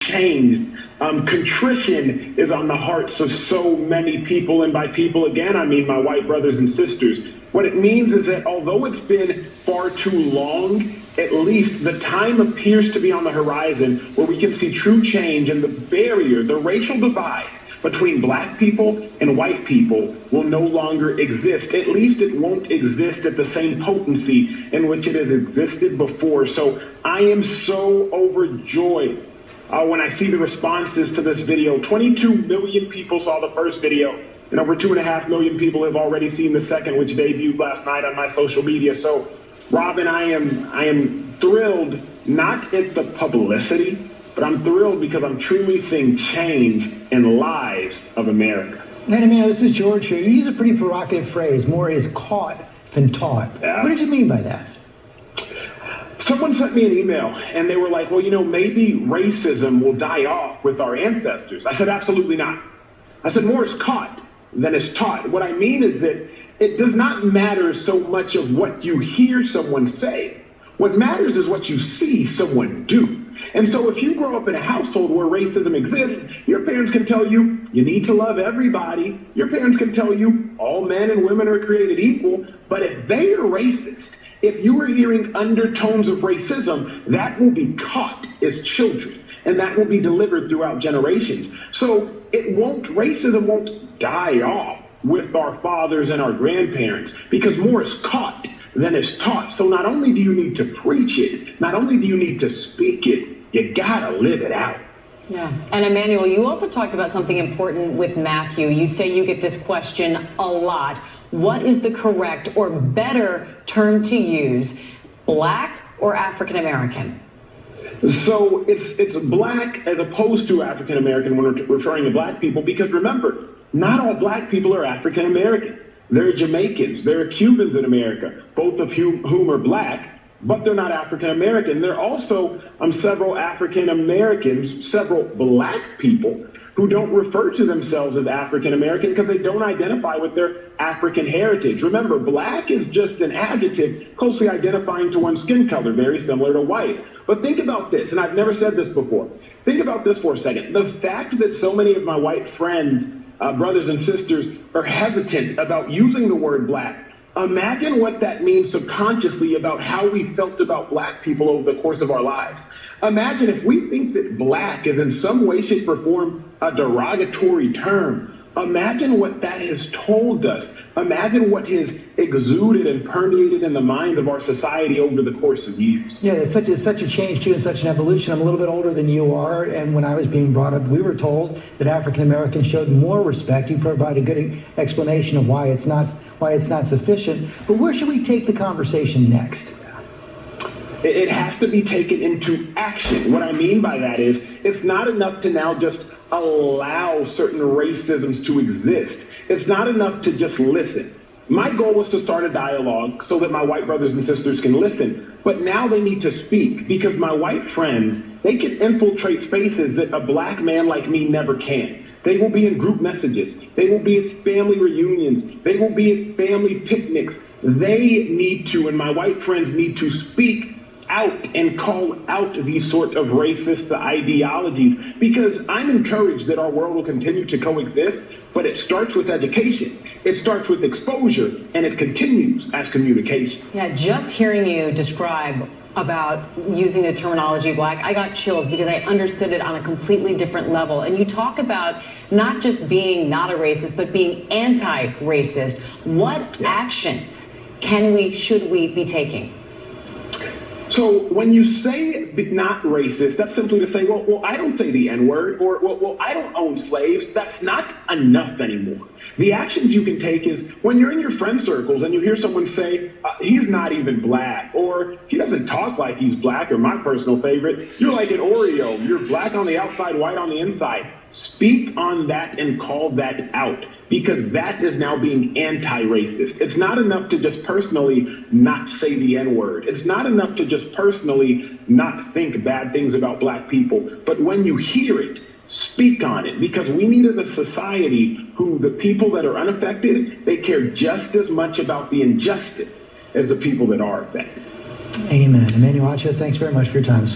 changed. Contrition is on the hearts of so many people, and by people, again, I mean my white brothers and sisters. What it means is that although it's been far too long, at least the time appears to be on the horizon where we can see true change, and the barrier, the racial divide between black people and white people will no longer exist. At least it won't exist at the same potency in which it has existed before. So I am so overjoyed when I see the responses to this video. 22 million people saw the first video, and over 2.5 million people have already seen the second, which debuted last night on my social media. So, Robin, I am thrilled, not at the publicity, but I'm thrilled because I'm truly seeing change in lives of America. And this is George here. You use a pretty provocative phrase, more is caught than taught. Yeah. What did you mean by that? Someone sent me an email and they were like, well, maybe racism will die off with our ancestors. I said, absolutely not. I said, more is caught than is taught. What I mean is that it does not matter so much of what you hear someone say. What matters is what you see someone do. And so if you grow up in a household where racism exists, your parents can tell you, you need to love everybody. Your parents can tell you all men and women are created equal. But if they are racist, if you are hearing undertones of racism, that will be caught as children, and that will be delivered throughout generations. So racism won't die off with our fathers and our grandparents, because more is caught than is taught. So not only do you need to preach it, not only do you need to speak it, you gotta live it out. Yeah. And Emanuel, you also talked about something important with Matthew. You say you get this question a lot. What is the correct or better term to use, black or African American? So it's black as opposed to African American when we're referring to black people, because remember, not all black people are African American. There are Jamaicans, there are Cubans in America, both of whom are black, but they're not African American. There are also several African Americans, several black people who don't refer to themselves as African American because they don't identify with their African heritage. Remember, black is just an adjective closely identifying to one's skin color, very similar to white. But think about this, and I've never said this before. Think about this for a second. The fact that so many of my white friends, brothers and sisters, are hesitant about using the word black, imagine what that means subconsciously about how we felt about black people over the course of our lives. Imagine if we think that black is in some way, shape, or form a derogatory term. Imagine what that has told us. Imagine what has exuded and permeated in the mind of our society over the course of years. Yeah, it's such a change, too, and such an evolution. I'm a little bit older than you are, and when I was being brought up, we were told that African Americans showed more respect. You provide a good explanation of why it's not sufficient. But where should we take the conversation next? It has to be taken into action. What I mean by that is, it's not enough to now just allow certain racisms to exist. It's not enough to just listen. My goal was to start a dialogue so that my white brothers and sisters can listen, but now they need to speak, because my white friends, they can infiltrate spaces that a black man like me never can. They will be in group messages. They will be at family reunions. They will be at family picnics. They need to, and my white friends need to speak out and call out these sort of racist ideologies, because I'm encouraged that our world will continue to coexist, but it starts with education. It starts with exposure, and it continues as communication. Yeah, just hearing you describe about using the terminology black, I got chills because I understood it on a completely different level. And you talk about not just being not a racist, but being anti-racist. What actions should we be taking? So when you say not racist, that's simply to say, well, I don't say the N-word, or, well, I don't own slaves. That's not enough anymore. The actions you can take is when you're in your friend circles and you hear someone say, he's not even black, or he doesn't talk like he's black, or my personal favorite, you're like an Oreo. You're black on the outside, white on the inside. Speak on that and call that out, because that is now being anti-racist. It's not enough to just personally not say the N-word. It's not enough to just personally not think bad things about black people. But when you hear it, speak on it, because we need a society who the people that are unaffected, they care just as much about the injustice as the people that are affected. Amen. Emanuel Acho, thanks very much for your time.